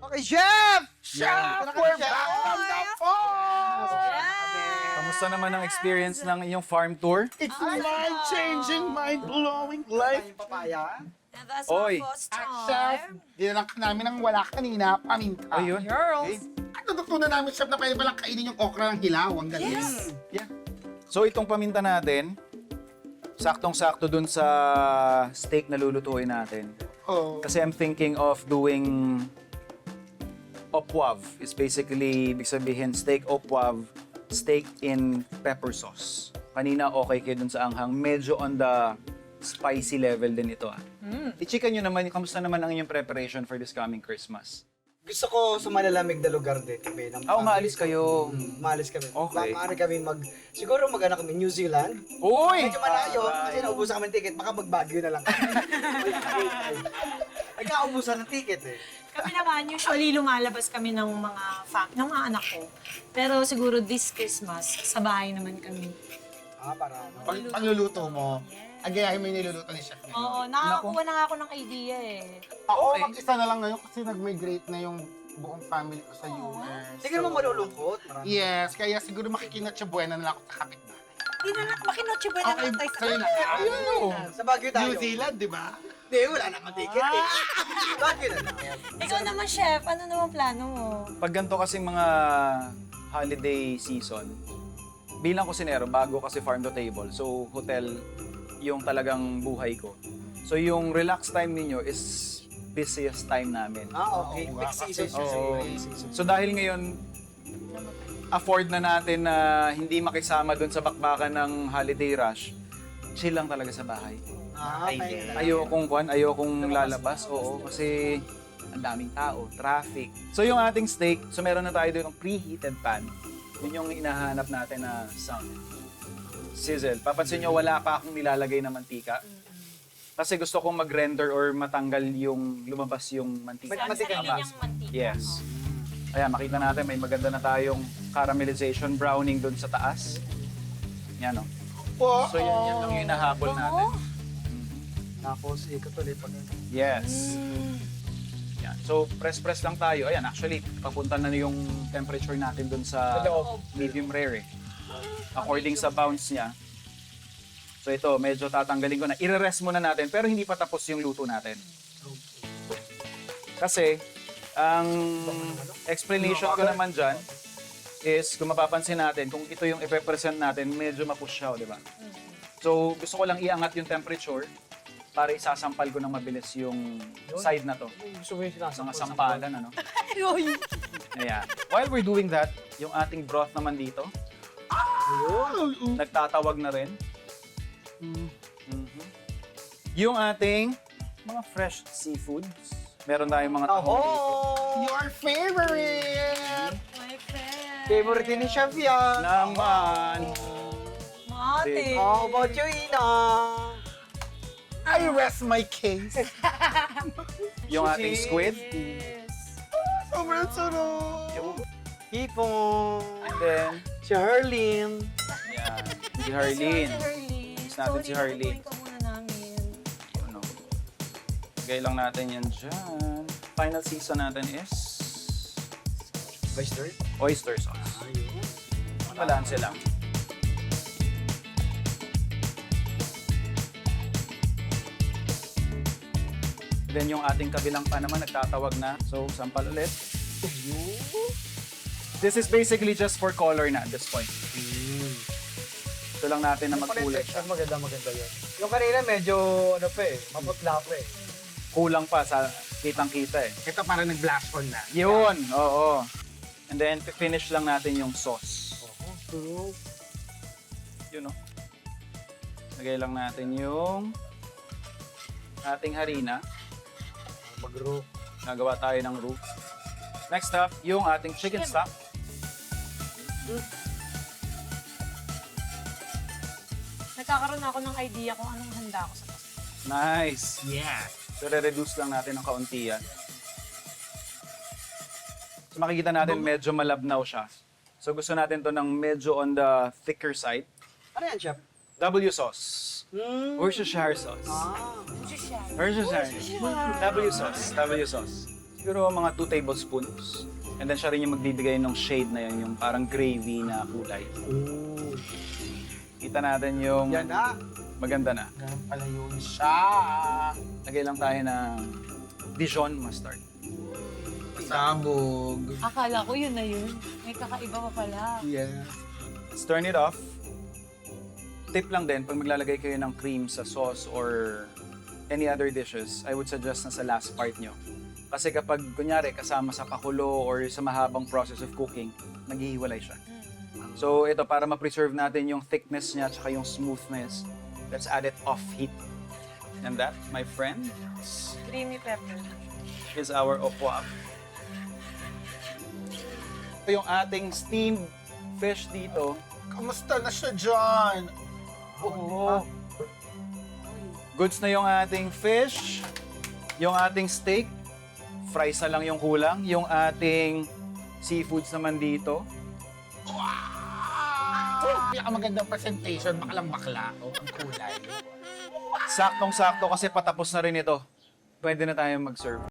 Okay, Chef! Chef, we're back from the farm! Kamusta naman ang experience ng inyong farm tour? It's mind-changing, mind-blowing life. Yung papaya. And that's Oy. my first At chef, time. dinala namin ng wala kanina, paminta. Ayun. Girls. At natutunan namin, chef, na pwede palang kainin yung okra ng hilaw. Ang galing. Yes. Yeah. So itong paminta natin, saktong-sakto dun sa steak na lulutuin natin. Oh. Kasi I'm thinking of doing opwav. It's basically, ibig sabihin, steak opwav, steak in pepper sauce. Kanina okay kayo dun sa anghang. Medyo on the spicy level din ito. I-chika nyo naman, kamusta naman ang inyong preparation for this coming Christmas? Gusto ko sa malalamig na lugar din kami. Umaalis kayo. Umaalis kami. Okay. Maaari kami siguro mag-anak kami New Zealand. Uy! Medyo malayo kasi naubusan kami ng ticket. Baka mag-Baguio na lang. Nagkaubusan ng ticket eh. Kami naman, usually lumalabas kami ng ng mga anak ko. Pero siguro this Christmas, sa bahay naman kami. Para ano. Pagluluto mo, agayahin mo yung niluluto ni chef. Oo, nakakuha na nga ako ng idea eh. Ako, Okay. mag-isa na lang ngayon kasi nag-migrate na yung buong family ko sa US. Hindi ka naman malulungkot. Yes, kaya siguro makikinatsa buena na lang ako sa kapitbahay. Hindi na lang, makinotche ba naman tayo sa sa'yo na. Ayun o. Sa Baguio tayo. New Zealand, di ba? Hindi, wala naman ticket eh. Baguio na lang. Ikaw naman, chef, ano naman plano mo? Pag ganito kasing mga holiday season, bilang kusinero, bago kasi farm to table. So, hotel yung talagang buhay ko. So, yung relax time ninyo is busiest time namin. Okay. Oo, Peak kasi- season. Oo. So, dahil ngayon, afford na natin na hindi makisama dun sa bakbakan ng holiday rush, chill lang talaga sa bahay. Ayokong lalabas. Oo, kasi ang daming tao, traffic. So yung ating steak, so meron na tayo doon ng preheated pan. Yun yung hinahanap natin na sound. Sizzle. Papansin nyo, wala pa akong nilalagay na mantika. Kasi gusto kong mag-render or matanggal yung lumabas yung mantika. Mantika Sarili ba? niyang mantika. Yes. Ayan, makita natin may maganda na tayong caramelization browning doon sa taas. Yan o. So yan lang yung hinahabol natin. Tapos, ikot ulit pag Yes. Yan. So, press-press lang tayo. Ayan, actually, papunta na yung temperature natin dun sa medium rare eh. According sa bounce niya. So ito, medyo tatanggalin ko na. I-rest muna natin, pero hindi pa tapos yung luto natin. Kasi, ang explanation ko naman dyan is, kung mapapansin natin, kung ito yung ipe-present natin, medyo mapush siya, di ba? So, gusto ko lang iangat yung temperature para isasampal ko ng mabilis yung side na to. Gusto mo yung Sa mga sampalan, ano? Ayan. While we're doing that, yung ating broth naman dito, nagtatawag na rin. Yung ating mga fresh seafoods. Meron tayong mga tahong dito. Your favorite! My friend. Favorite din ni Chef yan. Naman! Mate. How about you, Ina? I rest my case. Yung ating squid. Yes. Sobrang sarap. Yung, Hipong. and then, Si Harleen. yan. Si Harleen. Miss natin si Harleen. Ka muna namin. Ano? Lagay lang natin yan dyan. Final season natin is Oyster? oyster sauce. Balanse lang. Then yung ating kabilang pa naman nagtatawag na. So, sampal ulit. This is basically just for color na at this point. Ito lang natin na magkulay siya. Maganda yun. Yung kanina medyo, ano pa eh, maputla pa eh. Kulang pa sa kitang-kita eh. Ito parang nag-blast on na. Yun, oo. And then, finish lang natin yung sauce. Yun, oh. Lagay lang natin yung ating harina. Mag-roux. Nagawa tayo ng roux. Next up, yung ating chicken stock. Nagkakaroon ako ng idea kung anong handa ko sa Pasko. Nice. Yeah. So, re-reduce lang natin ng kaunti yan. So, makikita natin medyo malabnaw siya. So, gusto natin to ng medyo on the thicker side. Ano yan, Chef? W sauce. Worcestershire sauce. Ah. Siya. Worcestershire. W sauce. W sauce. Siguro mga 2 tablespoons. And then siya rin yung magbibigay ng shade na yun, yung parang gravy na kulay. Oh. Kita natin yung Yan na. maganda na. Ganun pala yun siya. Lagay lang tayo ng Dijon mustard. Sabog. Akala ko yun na yun. May kakaiba pa pala. Yeah. Let's turn it off. Tip lang din, pag maglalagay kayo ng cream sa sauce or any other dishes, I would suggest na sa last part nyo. Kasi kapag, kunyari, kasama sa pakulo or sa mahabang process of cooking, naghihiwalay siya. So, ito, para ma-preserve natin yung thickness niya at yung smoothness, let's add it off heat. And that, my friend, Creamy pepper. is our okwak. Ito yung ating steamed fish dito. Kamusta na siya dyan? Oo. Goods na yung ating fish, yung ating steak, fries na lang yung kulang, yung ating seafoods naman dito. Wow! Pinakamagandang presentation, bakalang bakla. Oh, ang kulay. Saktong-sakto kasi patapos na rin ito. Pwede na tayong mag-serve.